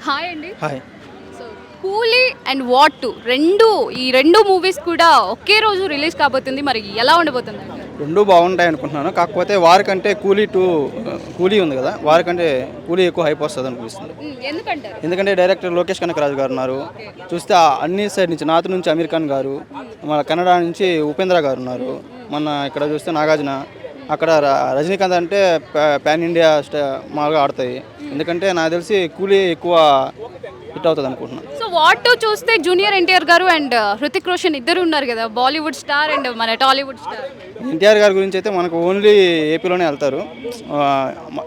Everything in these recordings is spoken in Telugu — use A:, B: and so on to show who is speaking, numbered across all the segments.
A: హాయ్ అండి.
B: హాయ్.
A: సో కూలీ అండ్ వాట్ టు ఈ రెండు మూవీస్ కూడా ఒకే రోజు రిలీజ్ కాబోతుంది. మరి ఎలా ఉండబోతుంది అండి?
B: రెండూ బాగుంటాయి అనుకుంటున్నాను. కాకపోతే వారికంటే కూలీ టూ కూలీ ఉంది కదా, వారికంటే కూలీ ఎక్కువ హైప్ వస్తుంది అనిపిస్తుంది.
A: ఎందుకంటారు?
B: ఎందుకంటే డైరెక్టర్ లోకేష్ కనకరాజు గారు ఉన్నారు. చూస్తే అన్ని సైడ్ నుంచి నార్త్ నుంచి అమీర్ ఖాన్ గారు, మన కన్నడ నుంచి ఉపేంద్ర గారు ఉన్నారు. మన ఇక్కడ చూస్తే నాగార్జున, అక్కడ రజనీకాంత్ అంటే పాన్ ఇండియా మామూలుగా ఆడతాయి. ఎందుకంటే నాకు తెలిసి కూలీ ఎక్కువ హిట్ అవుతుంది అనుకుంటున్నాను.
A: సో వాట్ టు చూస్తే జూనియర్ ఎన్టీఆర్ గారు అండ్ హృతిక్ రోషన్ ఇద్దరు ఉన్నారు కదా, బాలీవుడ్ స్టార్ అండ్ మన టాలీవుడ్ స్టార్.
B: ఎన్టీఆర్ గారి గురించి అయితే మనకు ఓన్లీ ఏపీలోనే వెళ్తారు.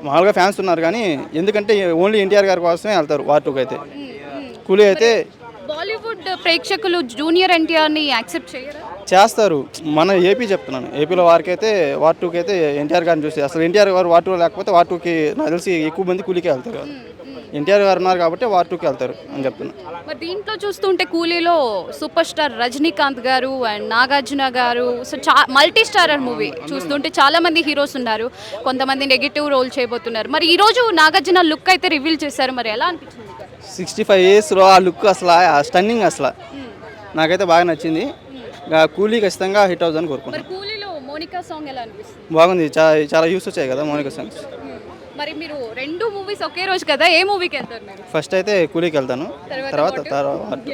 B: మామూలుగా ఫ్యాన్స్ ఉన్నారు కానీ ఎందుకంటే ఓన్లీ ఎన్టీఆర్ గారి కోసమే వెళ్తారు. వార్ టూకి అయితే కూలీ అయితే
A: బాలీవుడ్ ప్రేక్షకులు జూనియర్ ఎన్టీఆర్ని యాక్సెప్ట్ చేయరా?
B: చేస్తారు. మన ఏపీ చెప్తున్నాను, ఏపీలో వారికైతే వార్ టూకి అయితే ఎన్టీఆర్ గారిని చూస్తే అసలు ఎన్టీఆర్ గారు వార్ టూ లేకపోతే వార్ టూకి నాకు తెలిసి ఎక్కువ మంది కూలీకే వెళ్తారు కదా. ఎన్టీఆర్ గారు ఉన్నారు కాబట్టి వార్ టూకి వెళ్తారు అని చెప్తున్నా.
A: మరి దీంట్లో చూస్తుంటే కూలీలో సూపర్ స్టార్ రజనీకాంత్ గారు అండ్ నాగార్జున గారు, సో మల్టీ స్టారర్ మూవీ చూస్తుంటే చాలా మంది హీరోస్ ఉన్నారు, కొంతమంది నెగిటివ్ రోల్ చేయబోతున్నారు. మరి ఈ రోజు నాగార్జున లుక్ అయితే రివీల్ చేశారు, మరి ఎలా అనిపించింది?
B: 65 yearsలో ఆ లుక్ అసలు స్టన్నింగ్, అసలు నాకైతే బాగా నచ్చింది. కూలీ ఖచ్చితంగా హిట్ అవుతుందని
A: మరి
B: కోరుకుంటున్నాను.
A: కూలీలో మోనికా సాంగ్ ఎలా అనిపిస్తుంది?
B: బాగుంది. చాలా యూస్ వచ్చాయి కదా మౌనిక సాంగ్స్.
A: మరి మీరు రెండు మూవీస్ ఒకే రోజు కదా, ఏ మూవీకి వెళ్తారు మీరు?
B: ఫస్ట్ అయితే కూలీకి వెళ్తాను,
A: తర్వాత
B: తర్వాత